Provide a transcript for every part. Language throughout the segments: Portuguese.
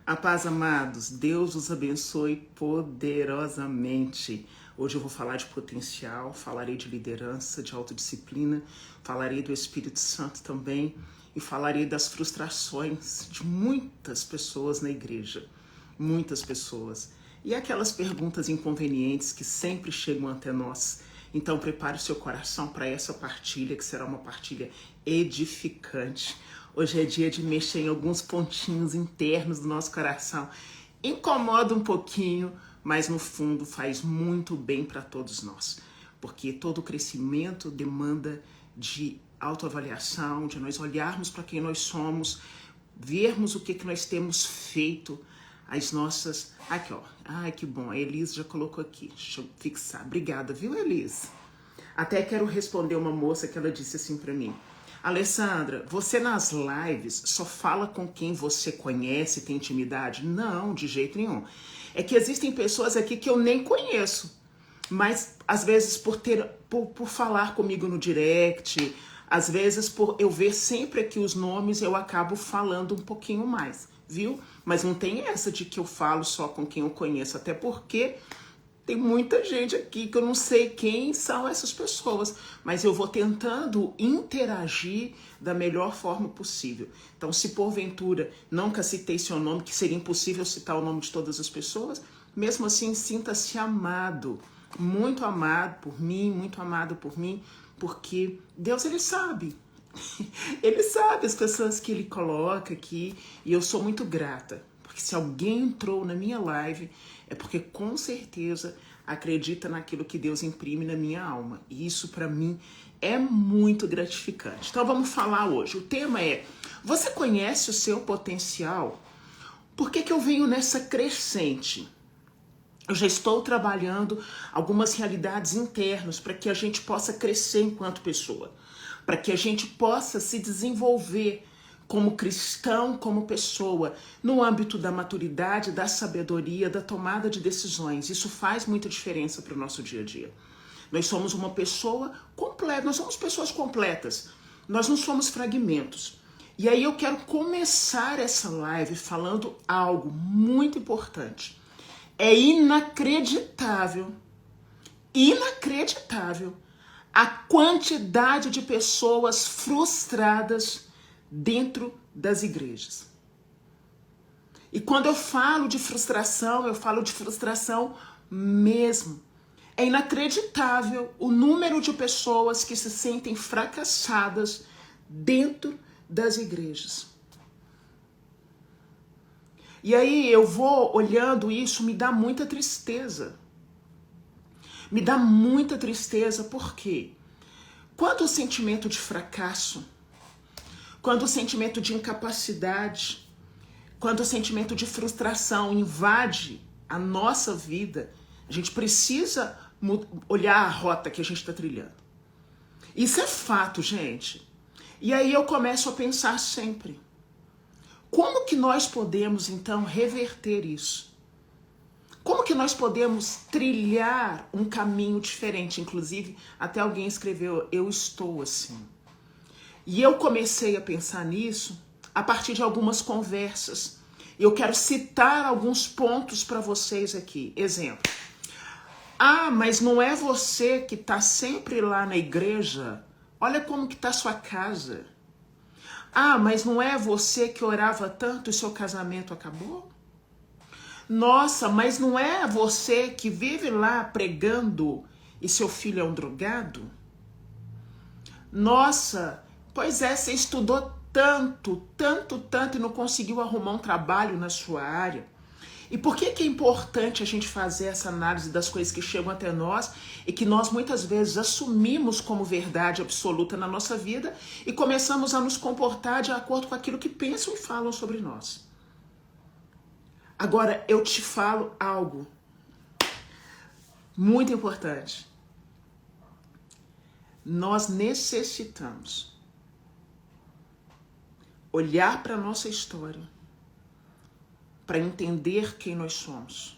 A paz, amados, Deus os abençoe poderosamente. Hoje eu vou falar de potencial, falarei de liderança, de autodisciplina, falarei do Espírito Santo também e falarei das frustrações de muitas pessoas na igreja. Muitas pessoas. E aquelas perguntas inconvenientes que sempre chegam até nós. Então prepare o seu coração para essa partilha, que será uma partilha edificante. Hoje é dia de mexer em alguns pontinhos internos do nosso coração. Incomoda um pouquinho, mas no fundo faz muito bem para todos nós. Porque todo crescimento demanda de autoavaliação, de nós olharmos para quem nós somos, vermos o que nós temos feito, as nossas... Aqui, ó. Ai, que bom. A Elise já colocou aqui. Deixa eu fixar. Obrigada, viu, Elise? Até quero responder uma moça que ela disse assim para mim: Alessandra, você nas lives só fala com quem você conhece, tem intimidade? Não, de jeito nenhum. É que existem pessoas aqui que eu nem conheço, mas às vezes por falar comigo no direct, às vezes por eu ver sempre aqui os nomes, eu acabo falando um pouquinho mais, viu? Mas não tem essa de que eu falo só com quem eu conheço, até porque tem muita gente aqui que eu não sei quem são essas pessoas, mas eu vou tentando interagir da melhor forma possível. Então, se porventura nunca citei seu nome, que seria impossível citar o nome de todas as pessoas, mesmo assim, sinta-se amado, muito amado por mim, porque Deus, Ele sabe. Ele sabe as pessoas que Ele coloca aqui, e eu sou muito grata. Porque se alguém entrou na minha live, é porque com certeza acredita naquilo que Deus imprime na minha alma. E isso para mim é muito gratificante. Então vamos falar hoje. O tema é: você conhece o seu potencial? Por que eu venho nessa crescente? Eu já estou trabalhando algumas realidades internas para que a gente possa crescer enquanto pessoa, para que a gente possa se desenvolver como cristão, como pessoa, no âmbito da maturidade, da sabedoria, da tomada de decisões. Isso faz muita diferença para o nosso dia a dia. Nós somos uma pessoa completa, nós somos pessoas completas, nós não somos fragmentos. E aí eu quero começar essa live falando algo muito importante. É inacreditável a quantidade de pessoas frustradas dentro das igrejas. E quando eu falo de frustração, eu falo de frustração mesmo. É inacreditável o número de pessoas que se sentem fracassadas dentro das igrejas. E aí eu vou olhando isso, me dá muita tristeza. Me dá muita tristeza porque quando o sentimento de fracasso, quando o sentimento de incapacidade, quando o sentimento de frustração invade a nossa vida, a gente precisa olhar a rota que a gente está trilhando. Isso é fato, gente. E aí eu começo a pensar sempre: como que nós podemos, então, reverter isso? Como que nós podemos trilhar um caminho diferente? Inclusive, até alguém escreveu: eu estou assim. E eu comecei a pensar nisso a partir de algumas conversas. Eu quero citar alguns pontos para vocês aqui. Exemplo: ah, mas não é você que está sempre lá na igreja? Olha como que está sua casa. Ah, mas não é você que orava tanto e seu casamento acabou? Nossa, mas não é você que vive lá pregando e seu filho é um drogado? Nossa, pois é, você estudou tanto e não conseguiu arrumar um trabalho na sua área. E por que é importante a gente fazer essa análise das coisas que chegam até nós e que nós muitas vezes assumimos como verdade absoluta na nossa vida e começamos a nos comportar de acordo com aquilo que pensam e falam sobre nós? Agora, eu te falo algo muito importante. Nós necessitamos olhar para a nossa história para entender quem nós somos.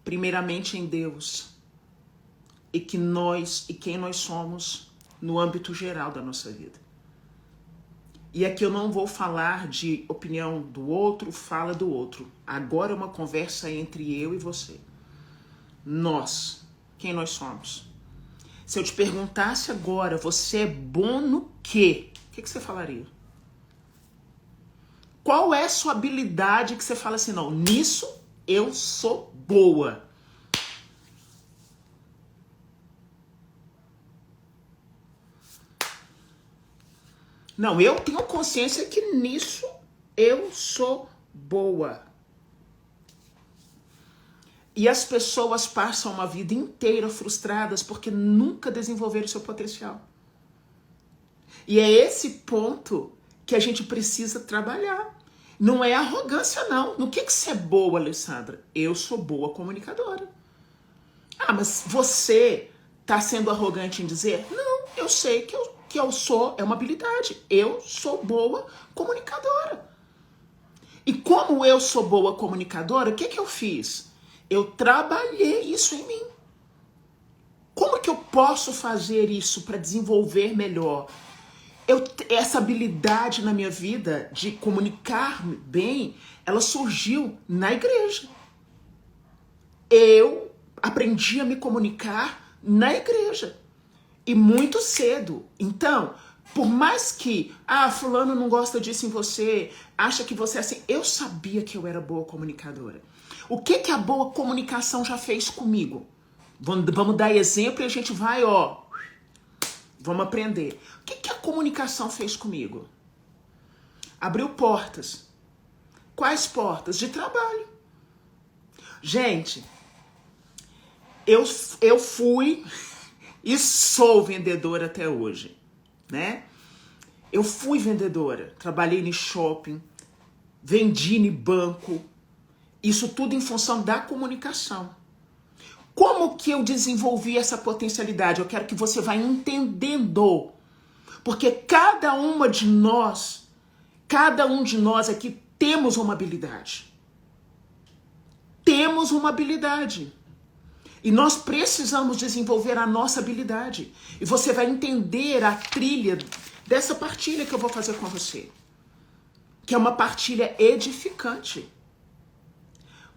Primeiramente em Deus e quem nós somos no âmbito geral da nossa vida. E aqui eu não vou falar de opinião do outro, fala do outro. Agora é uma conversa entre eu e você. Nós, quem nós somos? Se eu te perguntasse agora, você é bom no quê? O que você falaria? Qual é a sua habilidade que você fala assim, não, nisso eu sou boa? Não, eu tenho consciência que nisso eu sou boa. E as pessoas passam uma vida inteira frustradas porque nunca desenvolveram seu potencial. E é esse ponto que a gente precisa trabalhar. Não é arrogância, não. No que você é boa, Alessandra? Eu sou boa comunicadora. Ah, mas você tá sendo arrogante em dizer? Não, eu sei que eu sou, é uma habilidade. Eu sou boa comunicadora. E como eu sou boa comunicadora, o que eu fiz? Eu trabalhei isso em mim. Como que eu posso fazer isso para desenvolver melhor? Essa habilidade na minha vida de comunicar bem, ela surgiu na igreja. Eu aprendi a me comunicar na igreja. E muito cedo. Então, por mais que, fulano não gosta disso em você, acha que você é assim, eu sabia que eu era boa comunicadora. O que a boa comunicação já fez comigo? Vamos dar exemplo e a gente vai, vamos aprender. O que a comunicação fez comigo? Abriu portas. Quais portas? De trabalho. Gente, eu fui e sou vendedora até hoje, né? Eu fui vendedora, trabalhei no shopping, vendi no banco, isso tudo em função da comunicação. Como que eu desenvolvi essa potencialidade? Eu quero que você vá entendendo, porque cada um de nós aqui temos uma habilidade. Temos uma habilidade. E nós precisamos desenvolver a nossa habilidade. E você vai entender a trilha dessa partilha que eu vou fazer com você. Que é uma partilha edificante.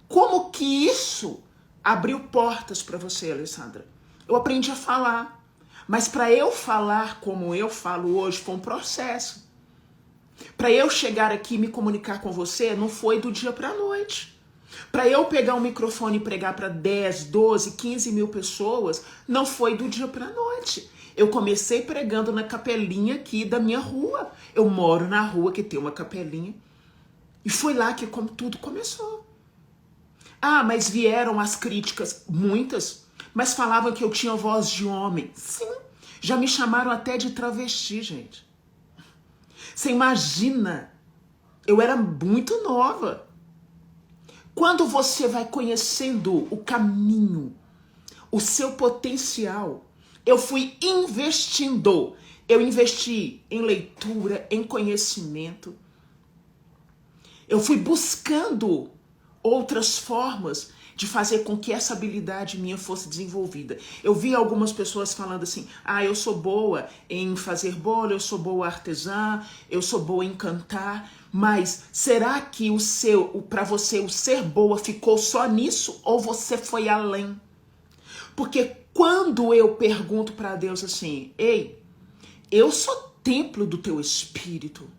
Como que isso abriu portas para você, Alessandra? Eu aprendi a falar. Mas para eu falar como eu falo hoje, foi um processo. Para eu chegar aqui e me comunicar com você, não foi do dia para a noite. Para eu pegar um microfone e pregar para 10, 12, 15 mil pessoas, não foi do dia para a noite. Eu comecei pregando na capelinha aqui da minha rua. Eu moro na rua que tem uma capelinha. E foi lá que tudo começou. Mas vieram as críticas, muitas, mas falavam que eu tinha voz de homem. Sim, já me chamaram até de travesti, gente. Você imagina, eu era muito nova. Quando você vai conhecendo o caminho, o seu potencial, eu fui investindo. Eu investi em leitura, em conhecimento. Eu fui buscando outras formas de fazer com que essa habilidade minha fosse desenvolvida. Eu vi algumas pessoas falando assim, eu sou boa em fazer bolo, eu sou boa artesã, eu sou boa em cantar, mas será que para você o ser boa ficou só nisso ou você foi além? Porque quando eu pergunto para Deus assim, ei, eu sou templo do teu espírito.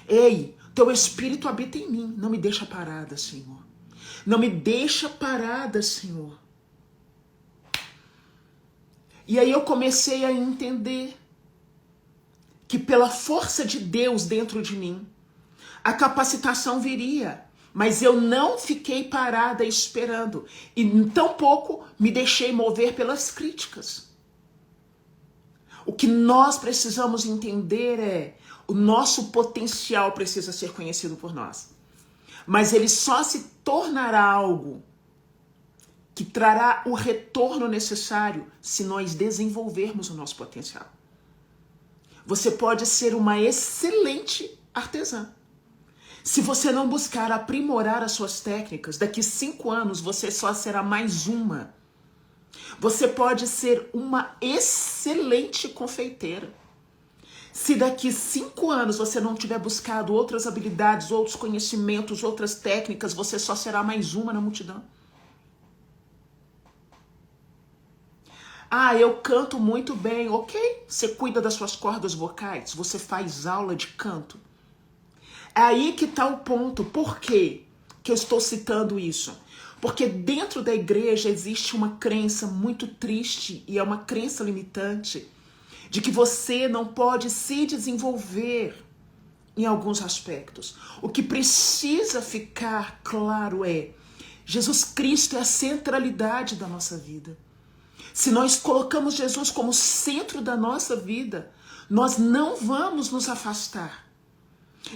Ei, teu espírito habita em mim. Não me deixa parada, Senhor. Não me deixa parada, Senhor. E aí eu comecei a entender que pela força de Deus dentro de mim, a capacitação viria. Mas eu não fiquei parada esperando. E tampouco me deixei mover pelas críticas. O que nós precisamos entender é o nosso potencial precisa ser conhecido por nós. Mas ele só se tornará algo que trará o retorno necessário se nós desenvolvermos o nosso potencial. Você pode ser uma excelente artesã. Se você não buscar aprimorar as suas técnicas, daqui 5 anos você só será mais uma. Você pode ser uma excelente confeiteira. Se daqui 5 anos você não tiver buscado outras habilidades, outros conhecimentos, outras técnicas, você só será mais uma na multidão. Ah, eu canto muito bem, ok? Você cuida das suas cordas vocais, você faz aula de canto. É aí que está o ponto. Por quê que eu estou citando isso? Porque dentro da igreja existe uma crença muito triste e é uma crença limitante de que você não pode se desenvolver em alguns aspectos. O que precisa ficar claro é: Jesus Cristo é a centralidade da nossa vida. Se nós colocamos Jesus como centro da nossa vida, nós não vamos nos afastar.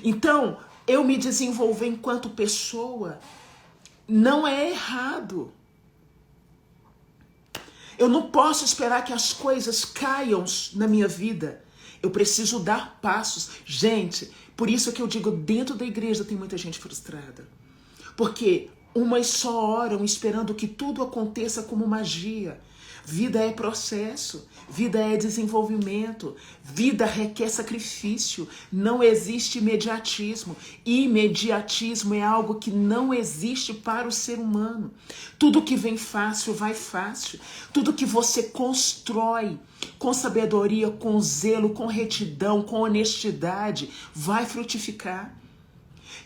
Então, eu me desenvolver enquanto pessoa não é errado. Eu não posso esperar que as coisas caiam na minha vida. Eu preciso dar passos. Gente, por isso que eu digo, dentro da igreja tem muita gente frustrada. Porque umas só oram esperando que tudo aconteça como magia. Vida é processo, vida é desenvolvimento, vida requer sacrifício, não existe imediatismo. Imediatismo é algo que não existe para o ser humano. Tudo que vem fácil, vai fácil. Tudo que você constrói com sabedoria, com zelo, com retidão, com honestidade, vai frutificar.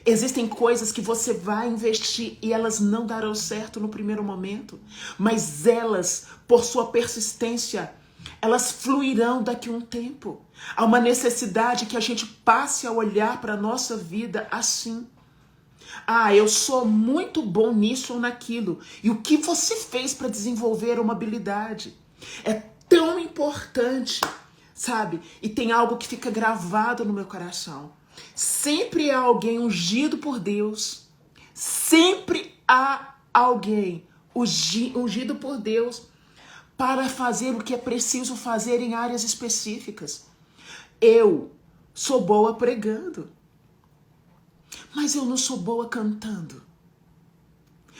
Existem coisas que você vai investir e elas não darão certo no primeiro momento, mas elas, por sua persistência, elas fluirão daqui a um tempo. Há uma necessidade que a gente passe a olhar para a nossa vida assim. Ah, eu sou muito bom nisso ou naquilo. E o que você fez para desenvolver uma habilidade? É tão importante, sabe? E tem algo que fica gravado no meu coração. Sempre há alguém ungido por Deus. Sempre há alguém ungido por Deus para fazer o que é preciso fazer em áreas específicas. Eu sou boa pregando, mas eu não sou boa cantando.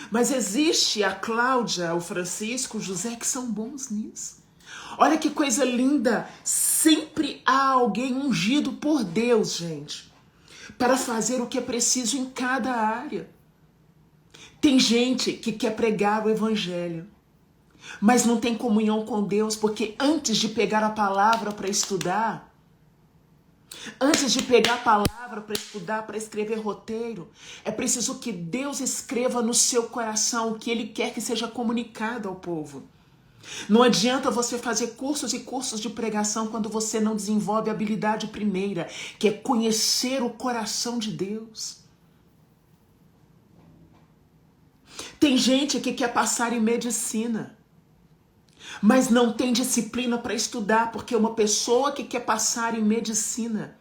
Mas existe a Cláudia, o Francisco, o José, que são bons nisso. Olha que coisa linda. Sempre há alguém ungido por Deus, gente, para fazer o que é preciso em cada área. Tem gente que quer pregar o evangelho, mas não tem comunhão com Deus, porque antes de pegar a palavra para estudar, antes de pegar a palavra para estudar, para escrever roteiro, é preciso que Deus escreva no seu coração o que Ele quer que seja comunicado ao povo. Não adianta você fazer cursos e cursos de pregação quando você não desenvolve a habilidade primeira, que é conhecer o coração de Deus. Tem gente que quer passar em medicina, mas não tem disciplina para estudar, porque uma pessoa que quer passar em medicina,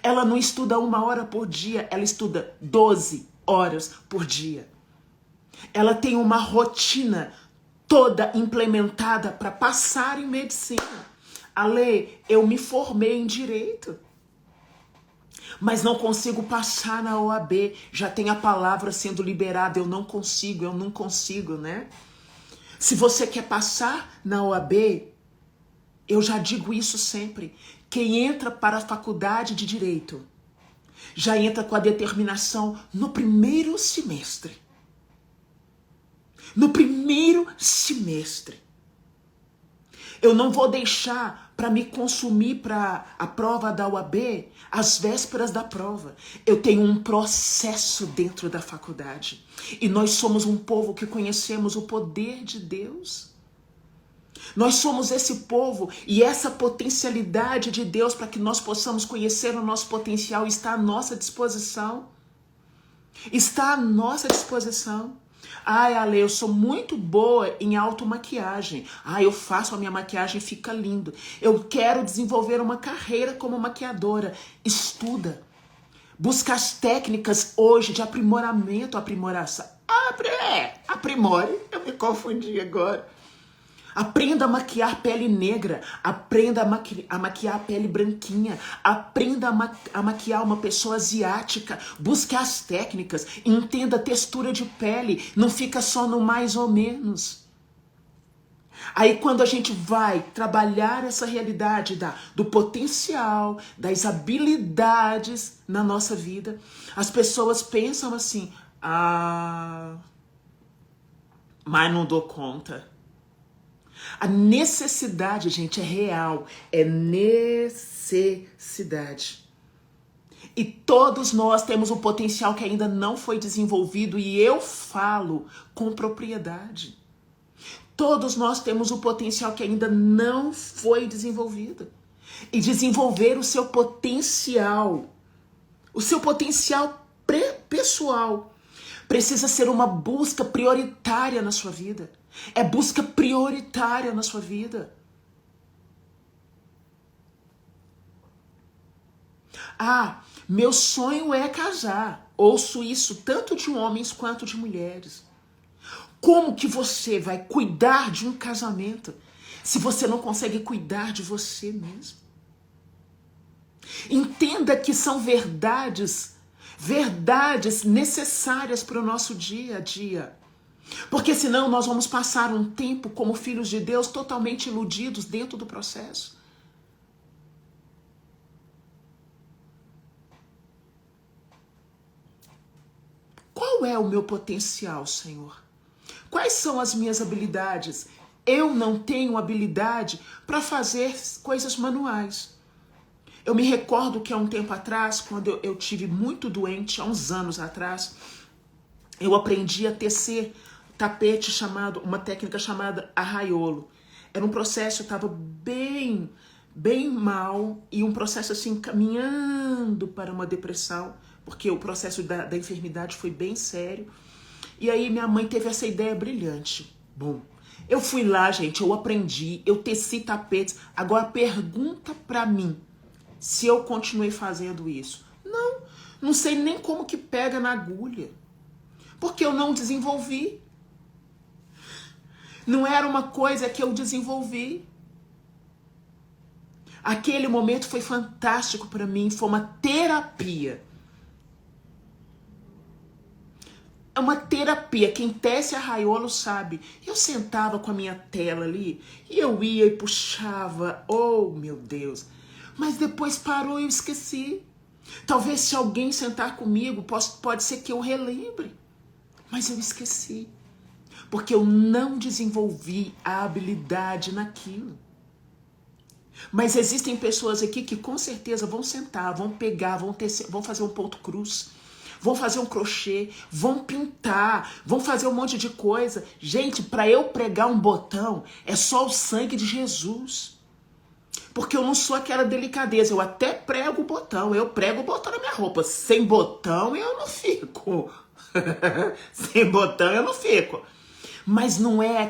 ela não estuda 1 hora por dia, ela estuda 12 horas por dia. Ela tem uma rotina toda implementada para passar em medicina. Ale, eu me formei em direito, mas não consigo passar na OAB. Já tem a palavra sendo liberada, eu não consigo, né? Se você quer passar na OAB, eu já digo isso sempre. Quem entra para a faculdade de direito já entra com a determinação no primeiro semestre. No primeiro semestre. Eu não vou deixar para me consumir para a prova da UAB às vésperas da prova. Eu tenho um processo dentro da faculdade. E nós somos um povo que conhecemos o poder de Deus. Nós somos esse povo e essa potencialidade de Deus para que nós possamos conhecer o nosso potencial está à nossa disposição. Está à nossa disposição. Ai, Ale, eu sou muito boa em automaquiagem. Eu faço a minha maquiagem e fica lindo. Eu quero desenvolver uma carreira como maquiadora. Estuda. Busca as técnicas hoje de aprimoramento, aprimoração. Aprimore. Eu me confundi agora. Aprenda a maquiar pele negra, aprenda a maquiar a pele branquinha, aprenda a maquiar uma pessoa asiática, busque as técnicas, entenda a textura de pele, não fica só no mais ou menos. Aí quando a gente vai trabalhar essa realidade do potencial, das habilidades na nossa vida, as pessoas pensam assim, mas não dou conta. A necessidade, gente, é real, é necessidade. E todos nós temos um potencial que ainda não foi desenvolvido, e eu falo com propriedade. Todos nós temos um potencial que ainda não foi desenvolvido. E desenvolver o seu potencial pessoal, precisa ser uma busca prioritária na sua vida. É busca prioritária na sua vida. Meu sonho é casar. Ouço isso tanto de homens quanto de mulheres. Como que você vai cuidar de um casamento se você não consegue cuidar de você mesmo? Entenda que são verdades necessárias para o nosso dia a dia. Porque senão nós vamos passar um tempo como filhos de Deus totalmente iludidos dentro do processo. Qual é o meu potencial, Senhor? Quais são as minhas habilidades? Eu não tenho habilidade para fazer coisas manuais. Eu me recordo que há um tempo atrás, quando eu tive muito doente, há uns anos atrás, eu aprendi a tecer tapete uma técnica chamada arraiolo. Era um processo, eu estava bem mal, e um processo assim, caminhando para uma depressão, porque o processo da enfermidade foi bem sério. E aí minha mãe teve essa ideia brilhante. Bom, eu fui lá, gente, eu aprendi, eu teci tapetes. Agora pergunta pra mim se eu continuei fazendo isso. Não sei nem como que pega na agulha. Porque eu não desenvolvi. Não era uma coisa que eu desenvolvi. Aquele momento foi fantástico para mim, foi uma terapia. É uma terapia. Quem tece arraiolo sabe. Eu sentava com a minha tela ali e eu ia e puxava. Oh, meu Deus. Mas depois parou e eu esqueci. Talvez se alguém sentar comigo, pode ser que eu relembre. Mas eu esqueci. Porque eu não desenvolvi a habilidade naquilo. Mas existem pessoas aqui que com certeza vão sentar, vão pegar, vão fazer um ponto cruz, vão fazer um crochê, vão pintar, vão fazer um monte de coisa. Gente, para eu pregar um botão, é só o sangue de Jesus. Porque eu não sou aquela delicadeza, eu até prego o botão, eu prego o botão na minha roupa. Sem botão eu não fico. Sem botão eu não fico. Mas não é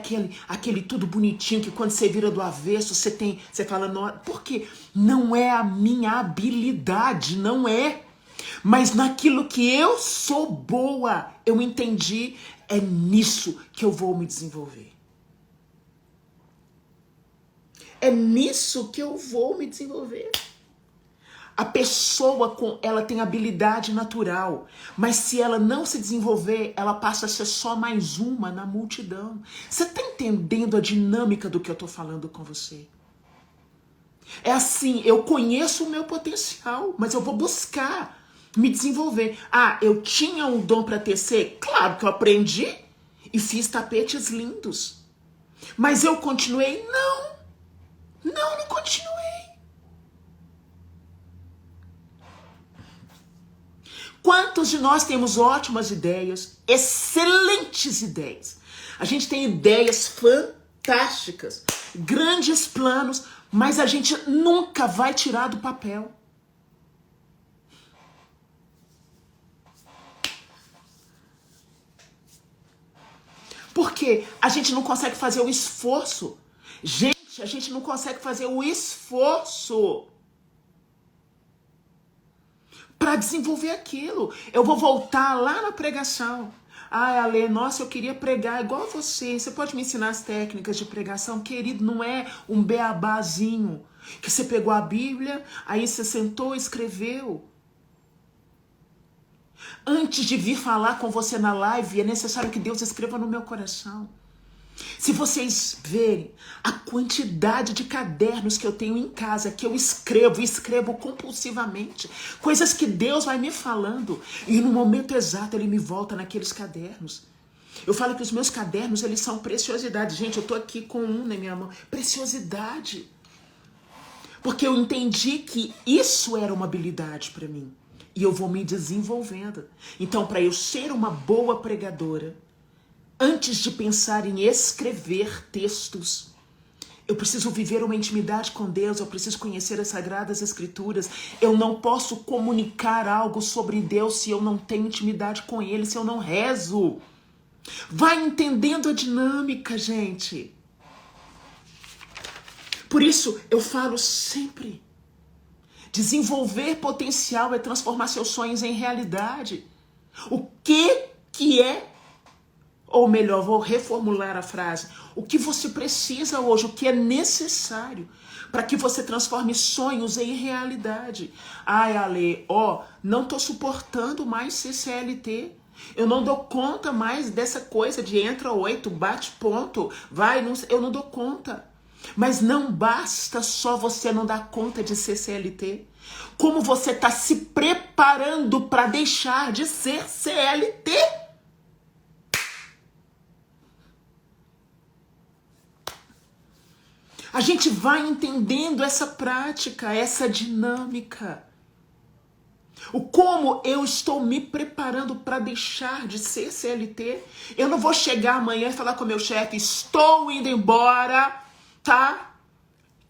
aquele tudo bonitinho que quando você vira do avesso, você fala, não, porque não é a minha habilidade, não é. Mas naquilo que eu sou boa, eu entendi, é nisso que eu vou me desenvolver. É nisso que eu vou me desenvolver. A pessoa, ela tem habilidade natural, mas se ela não se desenvolver, ela passa a ser só mais uma na multidão. Você está entendendo a dinâmica do que eu estou falando com você? É assim, eu conheço o meu potencial, mas eu vou buscar me desenvolver. Eu tinha um dom para tecer? Claro que eu aprendi e fiz tapetes lindos. Mas eu continuei? Não continuei. Quantos de nós temos ótimas ideias, excelentes ideias? A gente tem ideias fantásticas, grandes planos, mas a gente nunca vai tirar do papel. Porque a gente não consegue fazer o esforço. Gente, a gente não consegue fazer o esforço para desenvolver aquilo. Eu vou voltar lá na pregação. Ale, nossa, eu queria pregar igual você. Você pode me ensinar as técnicas de pregação? Querido, não é um beabazinho que você pegou a Bíblia, aí você sentou e escreveu. Antes de vir falar com você na live, é necessário que Deus escreva no meu coração. Se vocês verem a quantidade de cadernos que eu tenho em casa, que eu escrevo compulsivamente, coisas que Deus vai me falando, e no momento exato Ele me volta naqueles cadernos. Eu falo que os meus cadernos, eles são preciosidade. Gente, eu tô aqui com um na minha mão. Preciosidade. Porque eu entendi que isso era uma habilidade para mim. E eu vou me desenvolvendo. Então, para eu ser uma boa pregadora, antes de pensar em escrever textos, eu preciso viver uma intimidade com Deus, eu preciso conhecer as Sagradas Escrituras. Eu não posso comunicar algo sobre Deus se eu não tenho intimidade com Ele, se eu não rezo. Vai entendendo a dinâmica, gente. Por isso, eu falo sempre, desenvolver potencial é transformar seus sonhos em realidade. O que é, ou melhor, vou reformular a frase, o que você precisa hoje, o que é necessário para que você transforme sonhos em realidade. Ai, Ale, não tô suportando mais ser CLT. Eu não dou conta mais dessa coisa de entra 8, bate ponto, vai, eu não dou conta. Mas não basta só você não dar conta de ser CLT. Como você está se preparando para deixar de ser CLT? A gente vai entendendo essa prática, essa dinâmica. O como eu estou me preparando para deixar de ser CLT. Eu não vou chegar amanhã e falar com o meu chefe, estou indo embora, tá?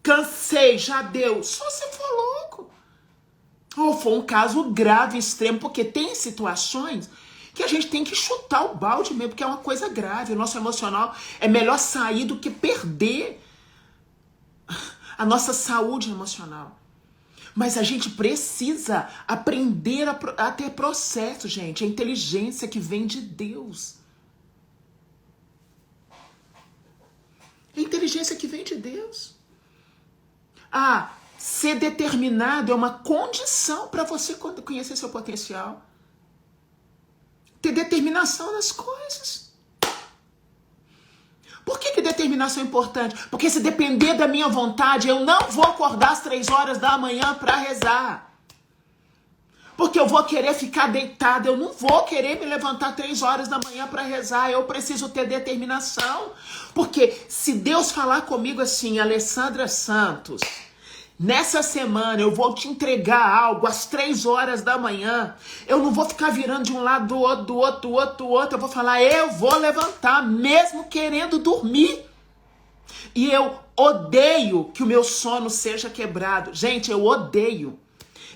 Cansei, já deu. Só se for louco. Ou for um caso grave, extremo, porque tem situações que a gente tem que chutar o balde mesmo, porque é uma coisa grave. O nosso emocional é melhor sair do que perder a nossa saúde emocional. Mas a gente precisa aprender a ter processo, gente. A inteligência que vem de Deus. A inteligência que vem de Deus. Ser determinado é uma condição para você conhecer seu potencial. Ter determinação nas coisas. Por que determinação é importante? Porque se depender da minha vontade, eu não vou acordar às 3 horas da manhã para rezar. Porque eu vou querer ficar deitada, eu não vou querer me levantar 3 horas da manhã para rezar. Eu preciso ter determinação. Porque se Deus falar comigo assim, Alessandra Santos, nessa semana eu vou te entregar algo às 3 horas da manhã, eu não vou ficar virando de um lado do outro, do outro, do outro, do outro. Eu vou falar, eu vou levantar, mesmo querendo dormir. E eu odeio que o meu sono seja quebrado. Gente, eu odeio.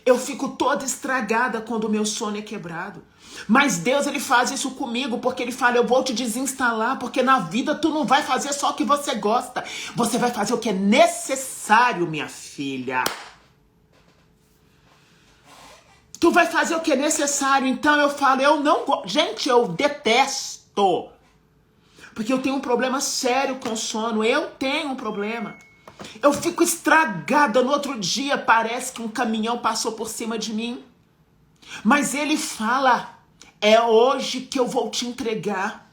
Eu fico toda estragada quando o meu sono é quebrado. Mas Deus, Ele faz isso comigo, porque Ele fala, eu vou te desinstalar, porque na vida tu não vai fazer só o que você gosta. Você vai fazer o que é necessário, minha filha. Tu vai fazer o que é necessário. Então eu falo, eu não gosto. Gente, eu detesto. Porque eu tenho um problema sério com sono. Eu tenho um problema. Eu fico estragada no outro dia. Parece que um caminhão passou por cima de mim. Mas Ele fala, é hoje que eu vou te entregar.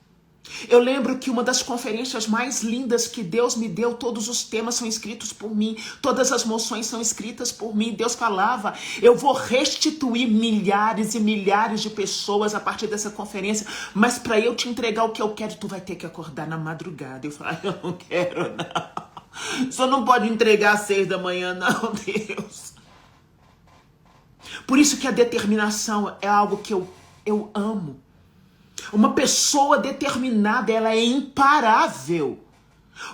Eu lembro que uma das conferências mais lindas que Deus me deu, todos os temas são escritos por mim, todas as moções são escritas por mim. Deus falava, eu vou restituir milhares e milhares de pessoas a partir dessa conferência, mas para eu te entregar o que eu quero, tu vai ter que acordar na madrugada. Eu falei, eu não quero não. Só não pode entregar às 6 da manhã não, Deus. Por isso que a determinação é algo que eu amo. Uma pessoa determinada, ela é imparável.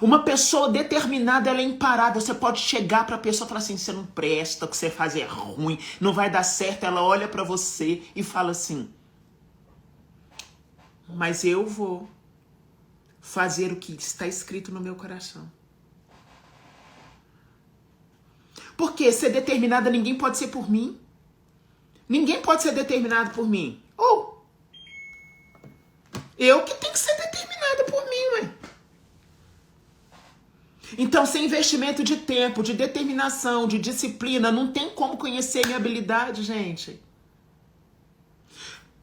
Uma pessoa determinada, ela é imparável. Você pode chegar para a pessoa e falar assim, você não presta, o que você faz é ruim, não vai dar certo. Ela olha para você e fala assim, mas eu vou fazer o que está escrito no meu coração. Porque ser determinada, ninguém pode ser por mim. Ninguém pode ser determinado por mim. Eu que tenho que ser determinada por mim, ué. Então, sem investimento de tempo, de determinação, de disciplina, não tem como conhecer minha habilidade, gente.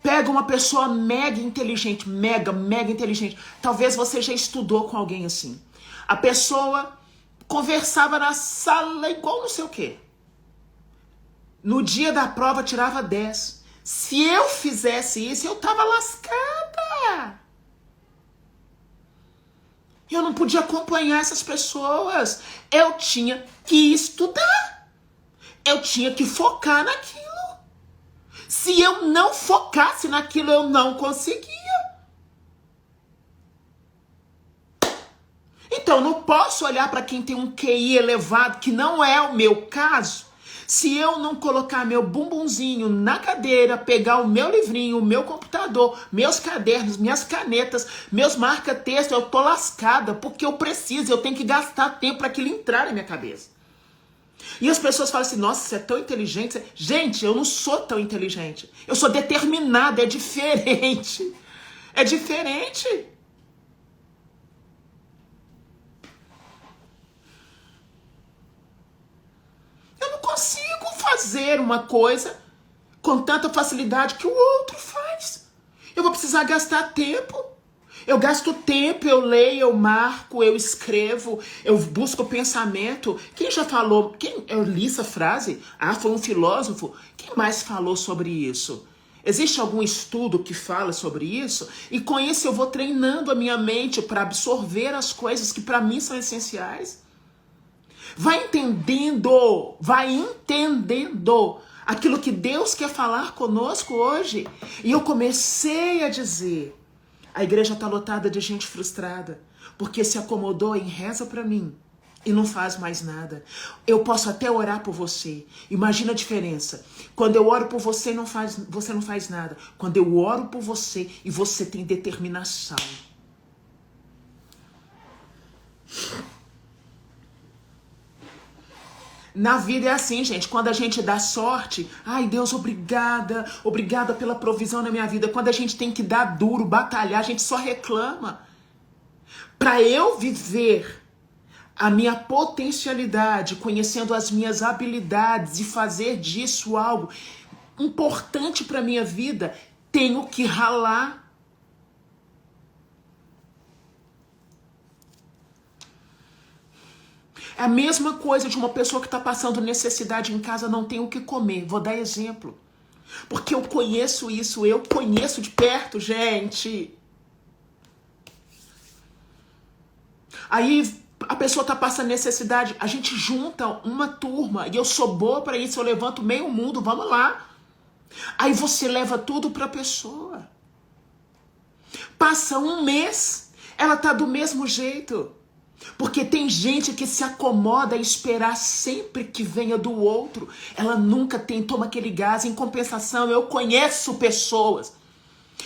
Pega uma pessoa mega inteligente, mega inteligente. Talvez você já estudou com alguém assim. A pessoa conversava na sala igual não sei o quê. No dia da prova tirava 10. Se eu fizesse isso, eu tava lascada. Eu não podia acompanhar essas pessoas. Eu tinha que estudar. Eu tinha que focar naquilo. Se eu não focasse naquilo, eu não conseguia. Então, eu não posso olhar para quem tem um QI elevado, que não é o meu caso, se eu não colocar meu bumbumzinho na cadeira, pegar o meu livrinho, o meu computador, meus cadernos, minhas canetas, meus marca-texto, eu tô lascada, porque eu preciso, eu tenho que gastar tempo para aquilo entrar na minha cabeça. E as pessoas falam assim, nossa, você é tão inteligente. Gente, eu não sou tão inteligente. Eu sou determinada, é diferente. É diferente. Eu não consigo fazer uma coisa com tanta facilidade que o outro faz. Eu vou precisar gastar tempo. Eu gasto tempo, eu leio, eu marco, eu escrevo, eu busco pensamento. Quem já falou? Eu li essa frase? Ah, foi um filósofo. Quem mais falou sobre isso? Existe algum estudo que fala sobre isso? E com isso eu vou treinando a minha mente para absorver as coisas que para mim são essenciais. Vai entendendo aquilo que Deus quer falar conosco hoje. E eu comecei a dizer, a igreja está lotada de gente frustrada, porque se acomodou em reza para mim e não faz mais nada. Eu posso até orar por você. Imagina a diferença. Quando eu oro por você, você não faz nada. Quando eu oro por você e você tem determinação. Na vida é assim, gente. Quando a gente dá sorte, ai Deus, obrigada, obrigada pela provisão na minha vida. Quando a gente tem que dar duro, batalhar, a gente só reclama. Para eu viver a minha potencialidade, conhecendo as minhas habilidades e fazer disso algo importante para minha vida, tenho que ralar. É a mesma coisa de uma pessoa que está passando necessidade em casa, não tem o que comer. Vou dar exemplo. Porque eu conheço isso, eu conheço de perto, gente. Aí a pessoa está passando necessidade, a gente junta uma turma, e eu sou boa para isso, eu levanto meio mundo, vamos lá. Aí você leva tudo para a pessoa. Passa um mês, ela tá do mesmo jeito. Porque tem gente que se acomoda a esperar sempre que venha do outro. Ela nunca toma aquele gás. Em compensação, eu conheço pessoas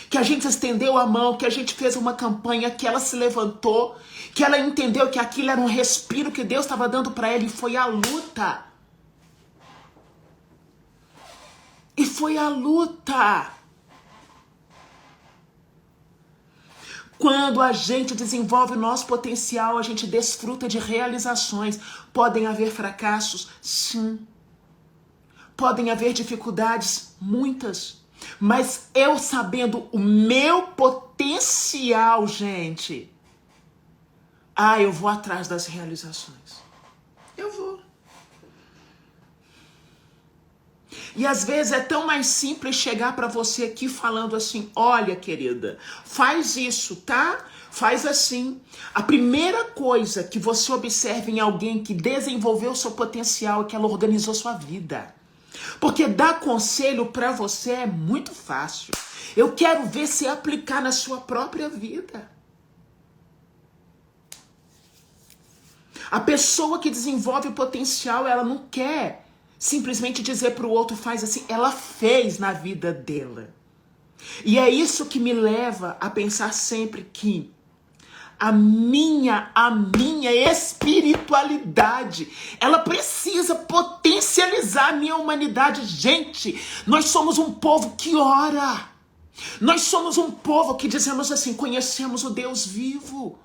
que a gente estendeu a mão, que a gente fez uma campanha, que ela se levantou, que ela entendeu que aquilo era um respiro que Deus estava dando para ela e foi a luta. E foi a luta. Quando a gente desenvolve o nosso potencial, a gente desfruta de realizações. Podem haver fracassos? Sim. Podem haver dificuldades? Muitas. Mas eu sabendo o meu potencial, gente, eu vou atrás das realizações. Eu vou. E às vezes é tão mais simples chegar para você aqui falando assim, olha querida, faz isso, tá? Faz assim. A primeira coisa que você observa em alguém que desenvolveu seu potencial é que ela organizou sua vida. Porque dar conselho para você é muito fácil. Eu quero ver você aplicar na sua própria vida. A pessoa que desenvolve o potencial, ela não quer simplesmente dizer para o outro, faz assim. Ela fez na vida dela. E é isso que me leva a pensar sempre que a minha espiritualidade, ela precisa potencializar a minha humanidade. Gente, nós somos um povo que ora. Nós somos um povo que dizemos assim, conhecemos o Deus vivo.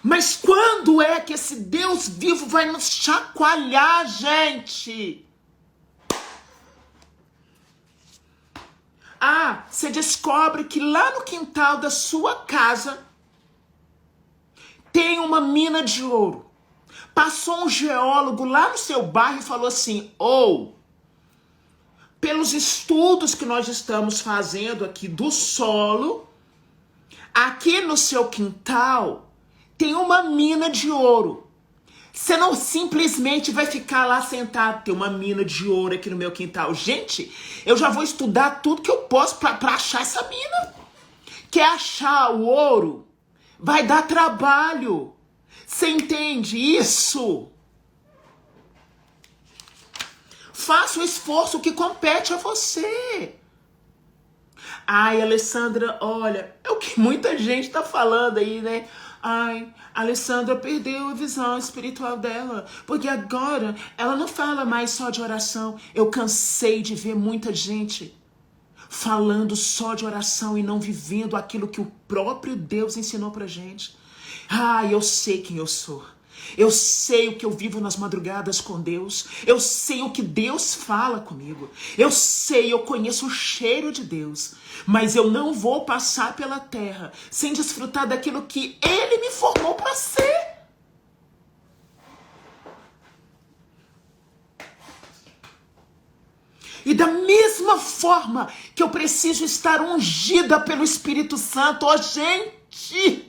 Mas quando é que esse Deus vivo vai nos chacoalhar, gente? você descobre que lá no quintal da sua casa tem uma mina de ouro. Passou um geólogo lá no seu bairro e falou assim, pelos estudos que nós estamos fazendo aqui do solo, aqui no seu quintal tem uma mina de ouro. Você não simplesmente vai ficar lá sentado, tem uma mina de ouro aqui no meu quintal. Gente, eu já vou estudar tudo que eu posso para achar essa mina. Quer achar o ouro? Vai dar trabalho. Você entende isso? Faça o esforço que compete a você. Ai, Alessandra, olha, é o que muita gente tá falando aí, né? Ai, a Alessandra perdeu a visão espiritual dela, porque agora ela não fala mais só de oração. Eu cansei de ver muita gente falando só de oração e não vivendo aquilo que o próprio Deus ensinou pra gente. Ai, eu sei quem eu sou. Eu sei o que eu vivo nas madrugadas com Deus. Eu sei o que Deus fala comigo. Eu sei, eu conheço o cheiro de Deus. Mas eu não vou passar pela terra sem desfrutar daquilo que Ele me formou para ser. E da mesma forma que eu preciso estar ungida pelo Espírito Santo, gente...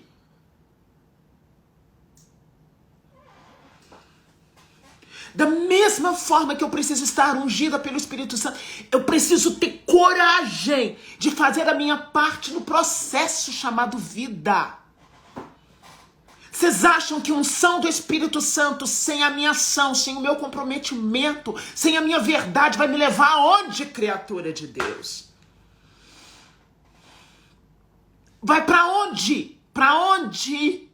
Da mesma forma que eu preciso estar ungida pelo Espírito Santo, eu preciso ter coragem de fazer a minha parte no processo chamado vida. Vocês acham que a unção do Espírito Santo, sem a minha ação, sem o meu comprometimento, sem a minha verdade, vai me levar aonde, criatura de Deus? Vai para onde? Para onde?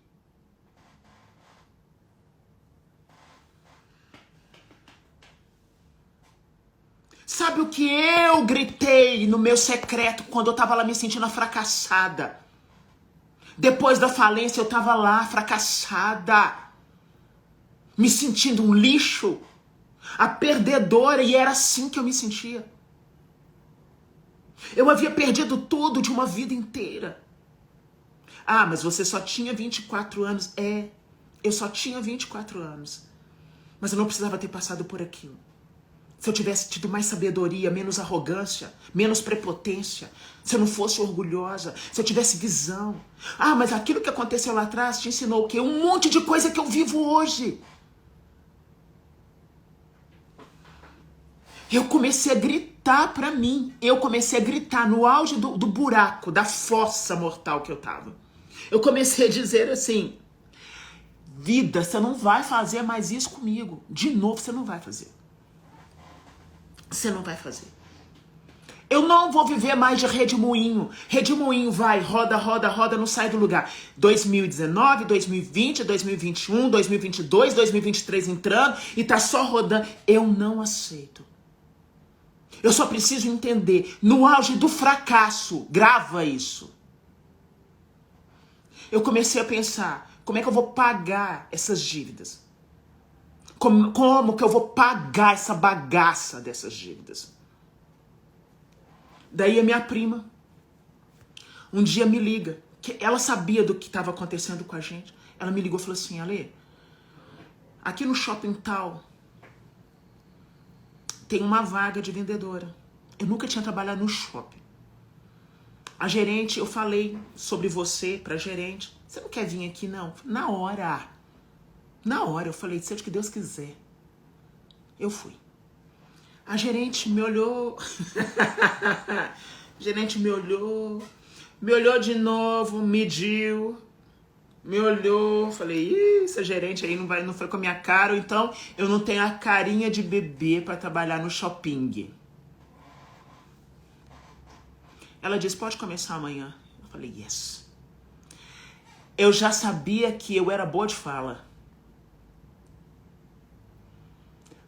Sabe o que eu gritei no meu secreto quando eu tava lá me sentindo fracassada? Depois da falência eu tava lá fracassada, me sentindo um lixo, a perdedora, e era assim que eu me sentia. Eu havia perdido tudo de uma vida inteira. Ah, mas você só tinha 24 anos. É, eu só tinha 24 anos. Mas eu não precisava ter passado por aquilo. Se eu tivesse tido mais sabedoria, menos arrogância, menos prepotência, se eu não fosse orgulhosa, se eu tivesse visão. Ah, mas aquilo que aconteceu lá atrás te ensinou o quê? Um monte de coisa que eu vivo hoje. Eu comecei a gritar pra mim. Eu comecei a gritar no auge do buraco, da fossa mortal que eu tava. Eu comecei a dizer assim, vida, você não vai fazer mais isso comigo. De novo, você não vai fazer. Você não vai fazer. Eu não vou viver mais de redemoinho. Redemoinho vai, roda, roda, roda, não sai do lugar. 2019, 2020, 2021, 2022, 2023 entrando e tá só rodando. Eu não aceito. Eu só preciso entender, no auge do fracasso, grava isso. Eu comecei a pensar, como é que eu vou pagar essas dívidas? Como que eu vou pagar essa bagaça dessas dívidas? Daí a minha prima, um dia me liga, que ela sabia do que estava acontecendo com a gente. Ela me ligou e falou assim, Ale, aqui no shopping tal, tem uma vaga de vendedora. Eu nunca tinha trabalhado no shopping. A gerente, eu falei sobre você pra gerente. Você não quer vir aqui, não? Na hora, eu falei, seja o que Deus quiser. Eu fui. A gerente me olhou. A gerente me olhou de novo, mediu, me olhou. Falei, ih, essa gerente aí não foi com a minha cara, ou então eu não tenho a carinha de bebê para trabalhar no shopping. Ela disse, pode começar amanhã. Eu falei, yes. Eu já sabia que eu era boa de fala.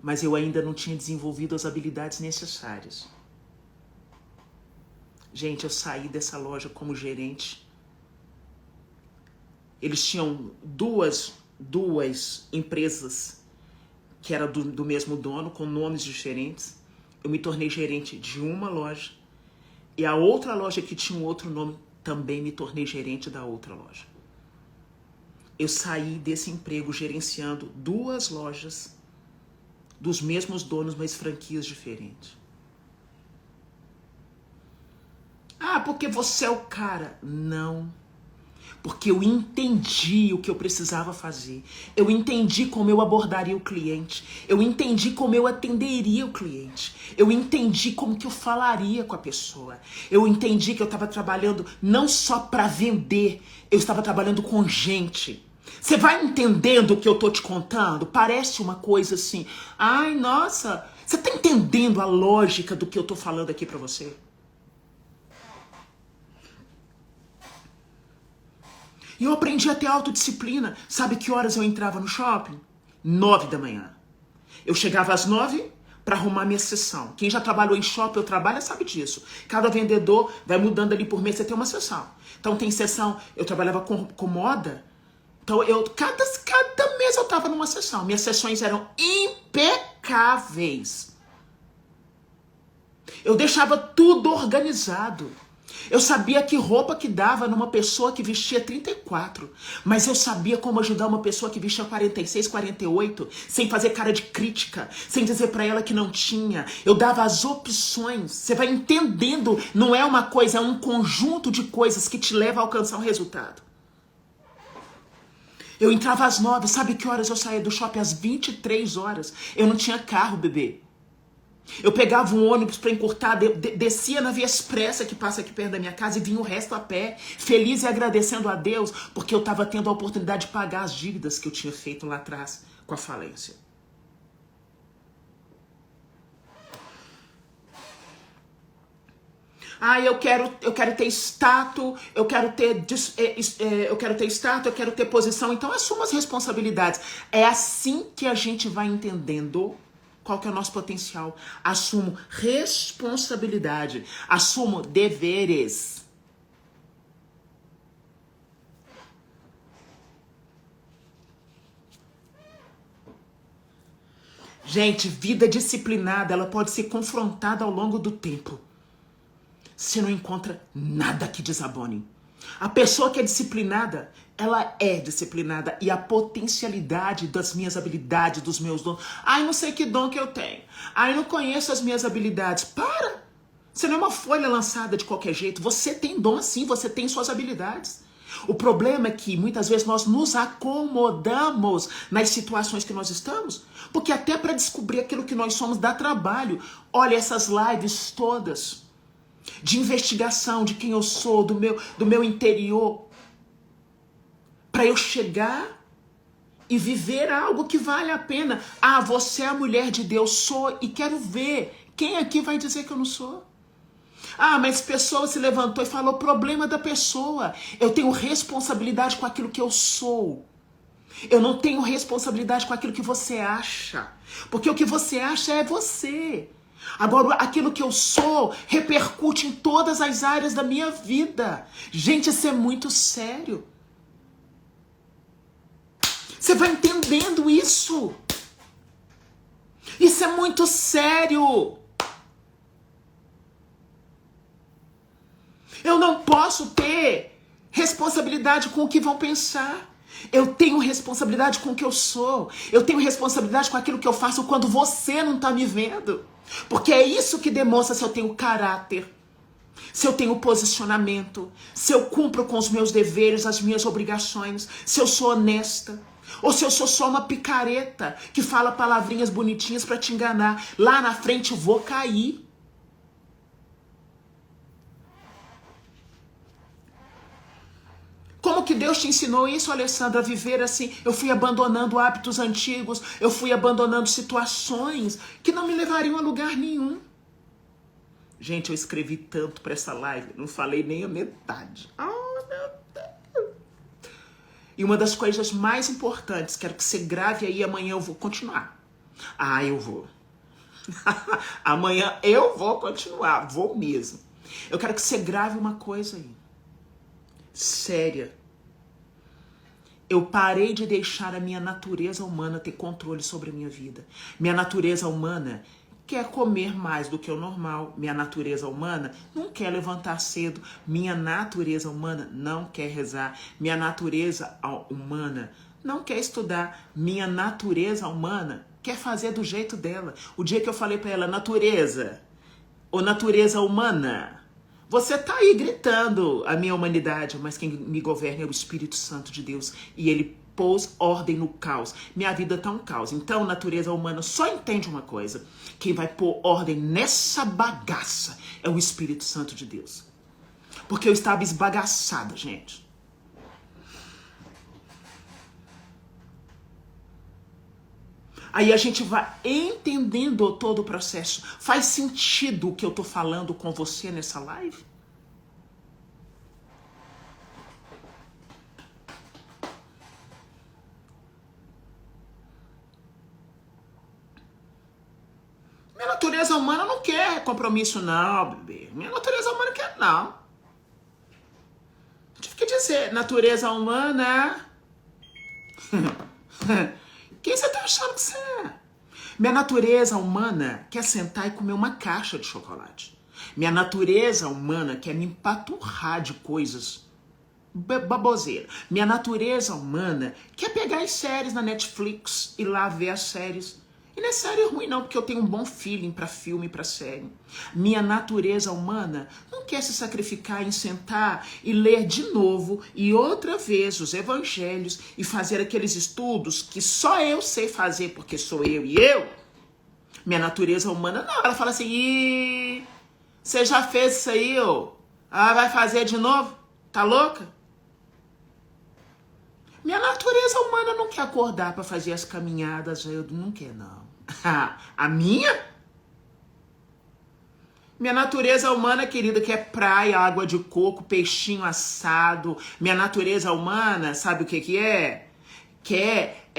Mas eu ainda não tinha desenvolvido as habilidades necessárias. Gente, eu saí dessa loja como gerente. Eles tinham duas empresas que eram do mesmo dono, com nomes diferentes. Eu me tornei gerente de uma loja. E a outra loja que tinha um outro nome, também me tornei gerente da outra loja. Eu saí desse emprego gerenciando 2 lojas dos mesmos donos, mas franquias diferentes. Ah, porque você é o cara. Não. Porque eu entendi o que eu precisava fazer. Eu entendi como eu abordaria o cliente. Eu entendi como eu atenderia o cliente. Eu entendi como que eu falaria com a pessoa. Eu entendi que eu estava trabalhando não só para vender, eu estava trabalhando com gente. Você vai entendendo o que eu tô te contando? Parece uma coisa assim, ai, nossa, você tá entendendo a lógica do que eu tô falando aqui para você? E eu aprendi a ter autodisciplina. Sabe que horas eu entrava no shopping? 9 da manhã. Eu chegava às 9 para arrumar minha sessão. Quem já trabalhou em shopping ou trabalha sabe disso. Cada vendedor vai mudando ali por mês, você tem uma sessão. Então tem sessão, eu trabalhava com moda. Então cada mês eu tava numa sessão. Minhas sessões eram impecáveis. Eu deixava tudo organizado. Eu sabia que roupa que dava numa pessoa que vestia 34, mas eu sabia como ajudar uma pessoa que vestia 46, 48, sem fazer cara de crítica, sem dizer pra ela que não tinha. Eu dava as opções. Você vai entendendo, não é uma coisa, é um conjunto de coisas que te leva a alcançar um resultado. Eu entrava às 9, sabe que horas eu saía do shopping? Às 23 horas. Eu não tinha carro, bebê. Eu pegava um ônibus para encurtar, descia na Via Expressa que passa aqui perto da minha casa e vinha o resto a pé, feliz e agradecendo a Deus, porque eu estava tendo a oportunidade de pagar as dívidas que eu tinha feito lá atrás com a falência. Ah, eu quero ter status, eu quero ter status, eu quero ter posição. Então assuma as responsabilidades. É assim que a gente vai entendendo qual que é o nosso potencial. Assumo responsabilidade, assumo deveres. Gente, vida disciplinada, ela pode ser confrontada ao longo do tempo. Você não encontra nada que desabone. A pessoa que é disciplinada, ela é disciplinada. E a potencialidade das minhas habilidades, dos meus dons. Ai, não sei que dom que eu tenho. Ai, não conheço as minhas habilidades. Para! Você não é uma folha lançada de qualquer jeito. Você tem dom sim, você tem suas habilidades. O problema é que muitas vezes nós nos acomodamos nas situações que nós estamos. Porque até para descobrir aquilo que nós somos dá trabalho. Olha essas lives todas de investigação de quem eu sou, do meu interior, para eu chegar e viver algo que vale a pena. Ah, você é a mulher de Deus, sou, e quero ver. Quem aqui vai dizer que eu não sou? Ah, mas pessoa se levantou e falou, problema da pessoa. Eu tenho responsabilidade com aquilo que eu sou. Eu não tenho responsabilidade com aquilo que você acha. Porque o que você acha é você. Agora, aquilo que eu sou repercute em todas as áreas da minha vida. Gente, isso é muito sério. Você vai entendendo isso? Isso é muito sério. Eu não posso ter responsabilidade com o que vão pensar. Eu tenho responsabilidade com o que eu sou. Eu tenho responsabilidade com aquilo que eu faço quando você não está me vendo. Porque é isso que demonstra se eu tenho caráter, se eu tenho posicionamento, se eu cumpro com os meus deveres, as minhas obrigações, se eu sou honesta. Ou se eu sou só uma picareta que fala palavrinhas bonitinhas para te enganar. Lá na frente eu vou cair. Como que Deus te ensinou isso, Alessandra, a viver assim? Eu fui abandonando hábitos antigos, eu fui abandonando situações que não me levariam a lugar nenhum. Gente, eu escrevi tanto para essa live, não falei nem a metade. Oh, meu Deus. E uma das coisas mais importantes, quero que você grave aí, amanhã eu vou continuar. Ah, eu vou. Amanhã eu vou continuar, vou mesmo. Eu quero que você grave uma coisa aí. Séria. Eu parei de deixar a minha natureza humana ter controle sobre a minha vida. Minha natureza humana quer comer mais do que o normal. Minha natureza humana não quer levantar cedo. Minha natureza humana não quer rezar. Minha natureza humana não quer estudar. Minha natureza humana quer fazer do jeito dela. O dia que eu falei para ela, natureza, ou natureza humana, você tá aí gritando a minha humanidade, mas quem me governa é o Espírito Santo de Deus. E ele pôs ordem no caos. Minha vida tá um caos. Então, natureza humana só entende uma coisa. Quem vai pôr ordem nessa bagaça é o Espírito Santo de Deus. Porque eu estava esbagaçada, gente. Aí a gente vai entendendo todo o processo. Faz sentido o que eu tô falando com você nessa live? Minha natureza humana não quer compromisso, não, bebê. Minha natureza humana quer, não. Eu tive que dizer, natureza humana... Quem você tá achando que você é? Minha natureza humana quer sentar e comer uma caixa de chocolate. Minha natureza humana quer me empaturrar de coisas baboseira. Minha natureza humana quer pegar as séries na Netflix e lá ver as séries. E não é série ruim não, porque eu tenho um bom feeling pra filme e pra série. Minha natureza humana não quer se sacrificar em sentar e ler de novo e outra vez os evangelhos e fazer aqueles estudos que só eu sei fazer porque sou eu e eu. Minha natureza humana não, ela fala assim, ih, você já fez isso aí, ô? Ah, vai fazer de novo? Tá louca? Minha natureza humana não quer acordar pra fazer as caminhadas, eu não quer não. A minha? Minha natureza humana, querida, que é praia, água de coco, peixinho assado. Minha natureza humana, sabe o que que é? Quer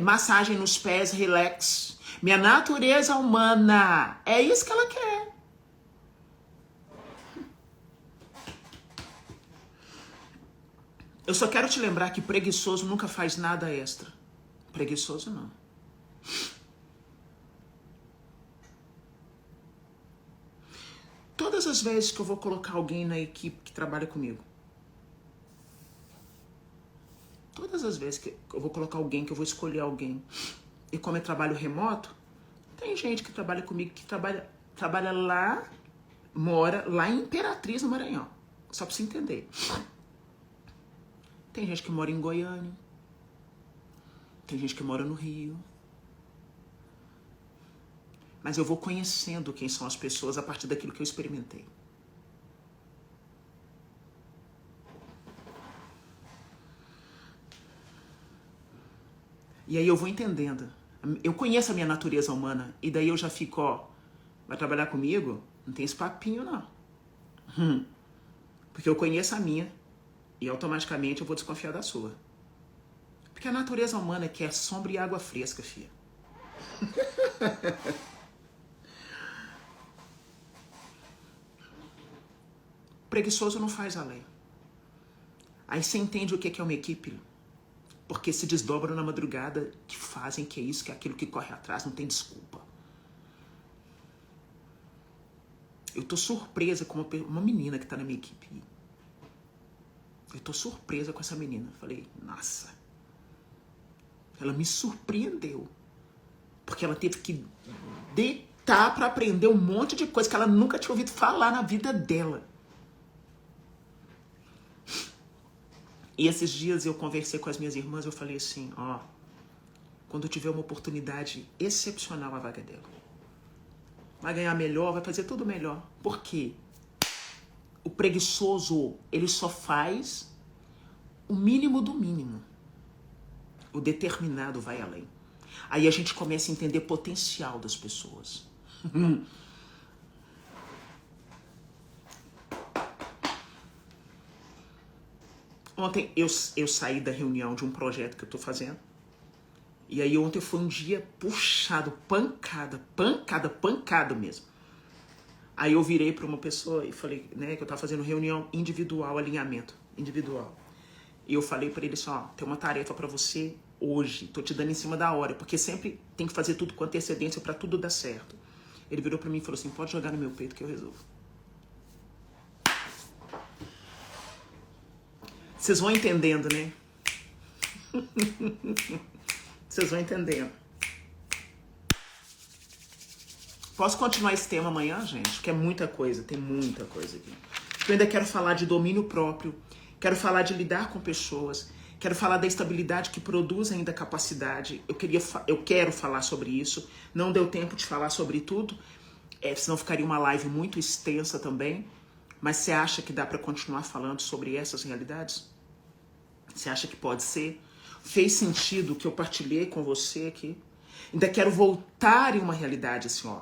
massagem nos pés, relax. Minha natureza humana, é isso que ela quer. Eu só quero te lembrar que preguiçoso nunca faz nada extra. Preguiçoso não. Todas as vezes que eu vou colocar alguém na equipe que trabalha comigo, todas as vezes que eu vou colocar alguém, que eu vou escolher alguém, e como é trabalho remoto, tem gente que trabalha comigo que trabalha lá, mora lá em Imperatriz, no Maranhão. Só pra você entender. Tem gente que mora em Goiânia. Tem gente que mora no Rio. Mas eu vou conhecendo quem são as pessoas a partir daquilo que eu experimentei. E aí eu vou entendendo. Eu conheço a minha natureza humana. E daí eu já fico, ó, vai trabalhar comigo? Não tem esse papinho, não. Porque eu conheço a minha. E automaticamente eu vou desconfiar da sua. Porque a natureza humana quer sombra e água fresca, filha. Preguiçoso não faz a lei. Aí você entende o que é uma equipe. Porque se desdobram na madrugada, que fazem, que é isso, que é aquilo, que corre atrás, não tem desculpa. Eu tô surpresa com uma menina que tá na minha equipe. Eu tô surpresa com essa menina. Falei, nossa. Ela me surpreendeu. Porque ela teve que deitar pra aprender um monte de coisa que ela nunca tinha ouvido falar na vida dela. E esses dias eu conversei com as minhas irmãs, eu falei assim, ó, quando eu tiver uma oportunidade excepcional, a vaga dela. Vai ganhar melhor, vai fazer tudo melhor. Por quê? O preguiçoso, ele só faz o mínimo do mínimo. O determinado vai além. Aí a gente começa a entender o potencial das pessoas. Ontem eu saí da reunião de um projeto que eu tô fazendo. E aí ontem foi um dia puxado, pancada mesmo. Aí eu virei para uma pessoa e falei, né, que eu tava fazendo reunião individual, alinhamento individual. E eu falei para ele assim, ó, tem uma tarefa para você hoje, tô te dando em cima da hora, porque sempre tem que fazer tudo com antecedência para tudo dar certo. Ele virou pra mim e falou assim, pode jogar no meu peito que eu resolvo. Vocês vão entendendo, né? Vocês vão entendendo. Posso continuar esse tema amanhã, gente? Porque é muita coisa, tem muita coisa aqui. Eu ainda quero falar de domínio próprio, quero falar de lidar com pessoas, quero falar da estabilidade que produz ainda capacidade. Eu quero falar sobre isso. Não deu tempo de falar sobre tudo, senão ficaria uma live muito extensa também. Mas você acha que dá para continuar falando sobre essas realidades? Você acha que pode ser? Fez sentido o que eu partilhei com você aqui? Ainda quero voltar em uma realidade assim, ó.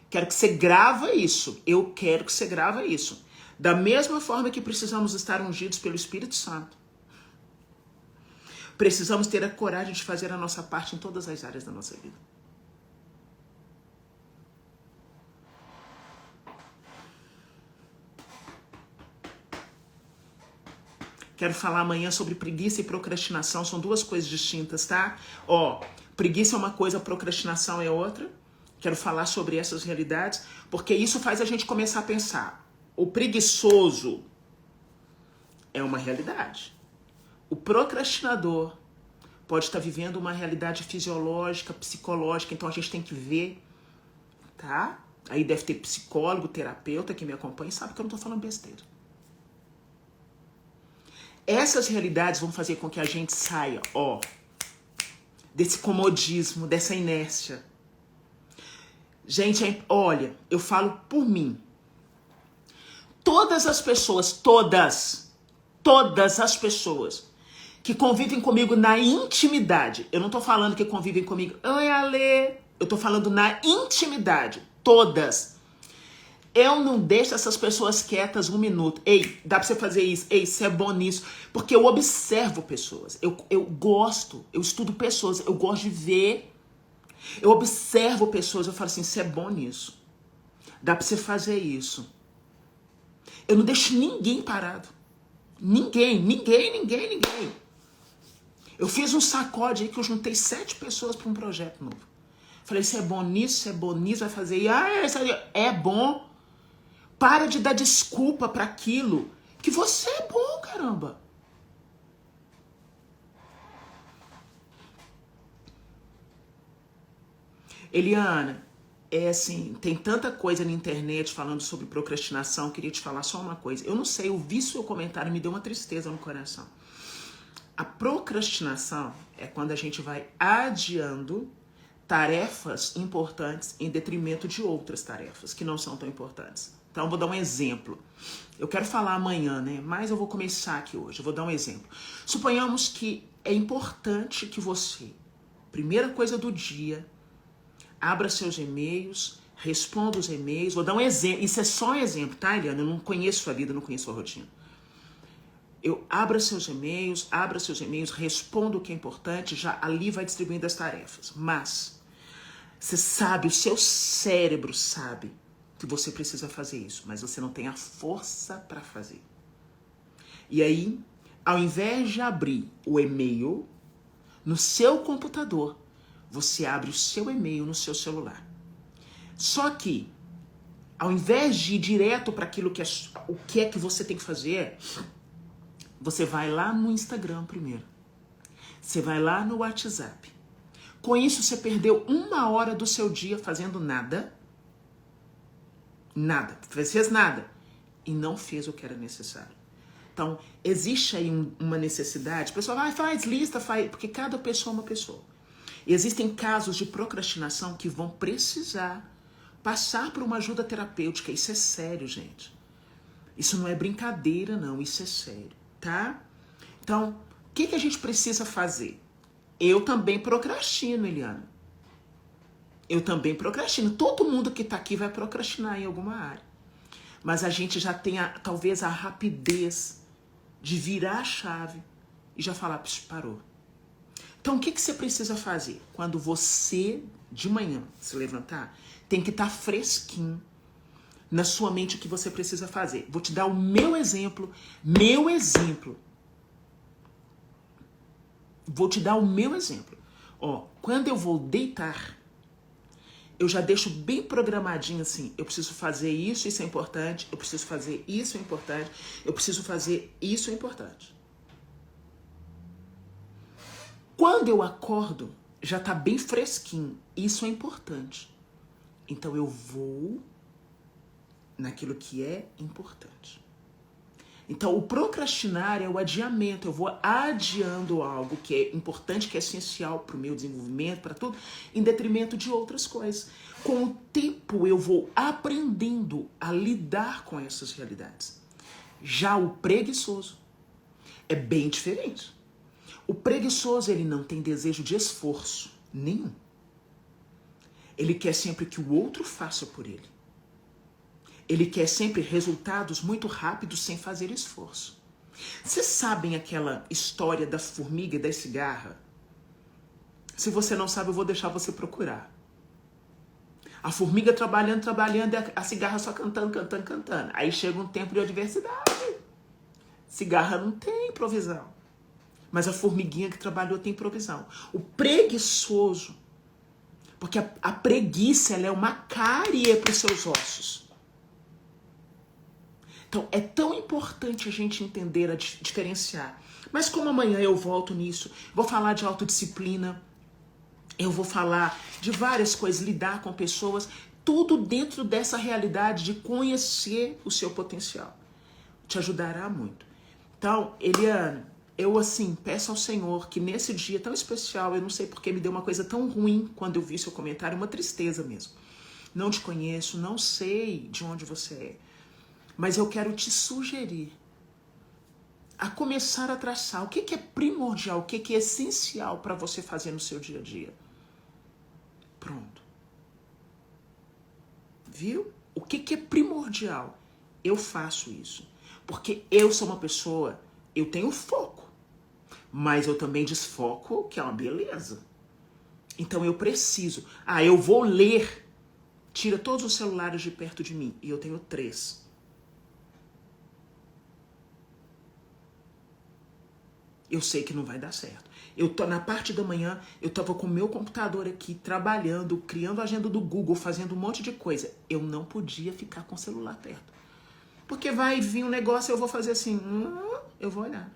Quero que você grava isso. Eu quero que você grava isso. Da mesma forma que precisamos estar ungidos pelo Espírito Santo. Precisamos ter a coragem de fazer a nossa parte em todas as áreas da nossa vida. Quero falar amanhã sobre preguiça e procrastinação. São duas coisas distintas, tá? Ó, preguiça é uma coisa, procrastinação é outra. Quero falar sobre essas realidades, porque isso faz a gente começar a pensar. O preguiçoso é uma realidade. O procrastinador pode estar vivendo uma realidade fisiológica, psicológica, então a gente tem que ver, tá? Aí deve ter psicólogo, terapeuta que me acompanha e sabe que eu não tô falando besteira. Essas realidades vão fazer com que a gente saia, ó, desse comodismo, dessa inércia. Gente, olha, eu falo por mim. Todas as pessoas, todas as pessoas que convivem comigo na intimidade, eu não tô falando que convivem comigo, oi Ale, eu tô falando na intimidade, todas. Eu não deixo essas pessoas quietas um minuto. Ei, dá pra você fazer isso? Ei, você é bom nisso. Porque eu observo pessoas, eu gosto, eu estudo pessoas, eu gosto de ver. Eu observo pessoas, eu falo assim, você é bom nisso. Dá pra você fazer isso. Eu não deixo ninguém parado. Ninguém. Eu fiz um sacode aí que eu juntei 7 pessoas para um projeto novo. Falei, você é bom nisso, vai fazer. E é bom. Para de dar desculpa para aquilo que você é bom, caramba. Eliana, é assim, tem tanta coisa na internet falando sobre procrastinação, queria te falar só uma coisa. Eu não sei, eu vi seu comentário, me deu uma tristeza no coração. A procrastinação é quando a gente vai adiando tarefas importantes em detrimento de outras tarefas que não são tão importantes. Então, eu vou dar um exemplo. Eu quero falar amanhã, né? Mas eu vou começar aqui hoje. Eu vou dar um exemplo. Suponhamos que é importante que você, primeira coisa do dia, abra seus e-mails, responda os e-mails. Vou dar um exemplo. Isso é só um exemplo, tá, Eliana? Eu não conheço sua vida, não conheço sua rotina. Abra seus e-mails, responda o que é importante, já ali vai distribuindo as tarefas. Mas, você sabe, o seu cérebro sabe que você precisa fazer isso, mas você não tem a força para fazer. E aí, ao invés de abrir o e-mail no seu computador, você abre o seu e-mail no seu celular. Só que, ao invés de ir direto para aquilo que o que é que você tem que fazer, você vai lá no Instagram primeiro. Você vai lá no WhatsApp. Com isso, você perdeu 1 hora do seu dia fazendo nada. Nada. Fez nada. E não fez o que era necessário. Então, existe aí uma necessidade. A pessoa vai, faz lista, faz... Porque cada pessoa é uma pessoa. E existem casos de procrastinação que vão precisar passar por uma ajuda terapêutica. Isso é sério, gente. Isso não é brincadeira, não. Isso é sério, tá? Então, o que a gente precisa fazer? Eu também procrastino, Eliana. Eu também procrastino. Todo mundo que tá aqui vai procrastinar em alguma área. Mas a gente já tem, talvez, a rapidez de virar a chave e já falar, parou. Então, o que você precisa fazer? Quando você, de manhã, se levantar, tem que estar fresquinho na sua mente o que você precisa fazer. Vou te dar o meu exemplo. Vou te dar o meu exemplo. Ó, quando eu vou deitar, eu já deixo bem programadinho assim, eu preciso fazer isso, isso é importante, eu preciso fazer isso é importante, eu preciso fazer isso é importante. Quando eu acordo, já tá bem fresquinho, isso é importante. Então eu vou naquilo que é importante. Então o procrastinar é o adiamento, eu vou adiando algo que é importante, que é essencial para o meu desenvolvimento, para tudo, em detrimento de outras coisas. Com o tempo eu vou aprendendo a lidar com essas realidades. Já o preguiçoso é bem diferente. O preguiçoso, ele não tem desejo de esforço nenhum. Ele quer sempre que o outro faça por ele. Ele quer sempre resultados muito rápidos sem fazer esforço. Vocês sabem aquela história da formiga e da cigarra? Se você não sabe, eu vou deixar você procurar. A formiga trabalhando, trabalhando, e a cigarra só cantando, cantando, cantando. Aí chega um tempo de adversidade. Cigarra não tem provisão. Mas a formiguinha que trabalhou tem provisão. O preguiçoso, porque a preguiça, ela é uma cárie para os seus ossos. Então, é tão importante a gente entender, a diferenciar. Mas como amanhã eu volto nisso, vou falar de autodisciplina, eu vou falar de várias coisas, lidar com pessoas, tudo dentro dessa realidade de conhecer o seu potencial. Te ajudará muito. Então, Eliane, eu assim, peço ao Senhor que nesse dia tão especial, eu não sei porque me deu uma coisa tão ruim quando eu vi seu comentário, uma tristeza mesmo. Não te conheço, não sei de onde você é. Mas eu quero te sugerir a começar a traçar o que é primordial, o que é essencial para você fazer no seu dia a dia. Pronto. Viu? O que é primordial? Eu faço isso. Porque eu sou uma pessoa, eu tenho foco, mas eu também desfoco, que é uma beleza. Então eu preciso. Eu vou ler. Tira todos os celulares de perto de mim. E eu tenho 3. Eu sei que não vai dar certo. Eu tô na parte da manhã, eu tava com o meu computador aqui, trabalhando, criando a agenda do Google, fazendo um monte de coisa. Eu não podia ficar com o celular perto. Porque vai vir um negócio, eu vou fazer assim, eu vou olhar.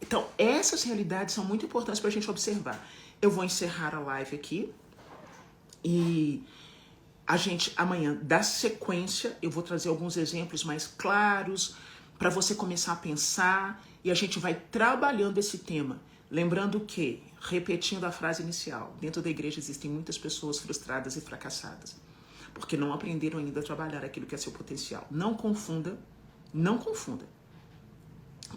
Então, essas realidades são muito importantes pra gente observar. Eu vou encerrar a live aqui e a gente amanhã dá sequência, eu vou trazer alguns exemplos mais claros para você começar a pensar e a gente vai trabalhando esse tema. Lembrando que, repetindo a frase inicial, dentro da igreja existem muitas pessoas frustradas e fracassadas, porque não aprenderam ainda a trabalhar aquilo que é seu potencial. Não confunda, não confunda.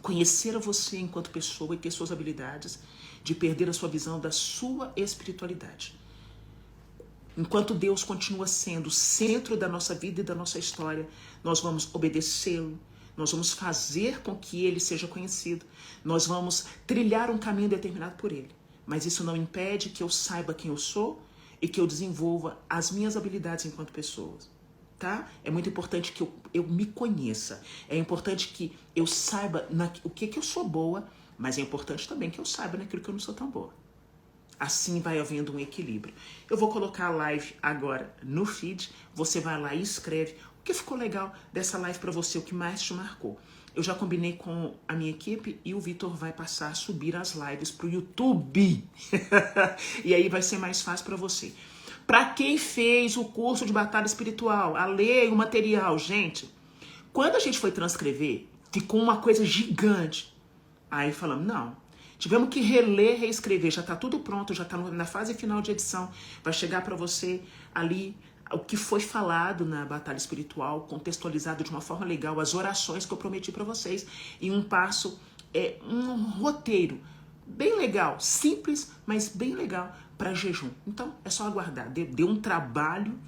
Conhecer a você enquanto pessoa e ter suas habilidades de perder a sua visão da sua espiritualidade. Enquanto Deus continua sendo o centro da nossa vida e da nossa história, nós vamos obedecê-lo, nós vamos fazer com que ele seja conhecido, nós vamos trilhar um caminho determinado por ele. Mas isso não impede que eu saiba quem eu sou e que eu desenvolva as minhas habilidades enquanto pessoa. Tá? É muito importante que eu me conheça. É importante que eu saiba o que eu sou boa, mas é importante também que eu saiba naquilo que eu não sou tão boa. Assim vai havendo um equilíbrio. Eu vou colocar a live agora no feed. Você vai lá e escreve o que ficou legal dessa live para você, o que mais te marcou. Eu já combinei com a minha equipe e o Vitor vai passar a subir as lives pro YouTube. E aí vai ser mais fácil para você. Para quem fez o curso de batalha espiritual, a ler o material, gente, quando a gente foi transcrever, ficou uma coisa gigante. Aí falamos, não, tivemos que reler, reescrever, já está tudo pronto, já está na fase final de edição, vai chegar para você ali o que foi falado na batalha espiritual, contextualizado de uma forma legal, as orações que eu prometi para vocês, e um passo, um roteiro bem legal, simples, mas bem legal para jejum. Então, é só aguardar. Deu um trabalho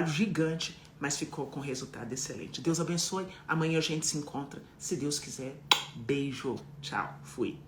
gigante, mas ficou com resultado excelente. Deus abençoe. Amanhã a gente se encontra, se Deus quiser. Beijo. Tchau. Fui.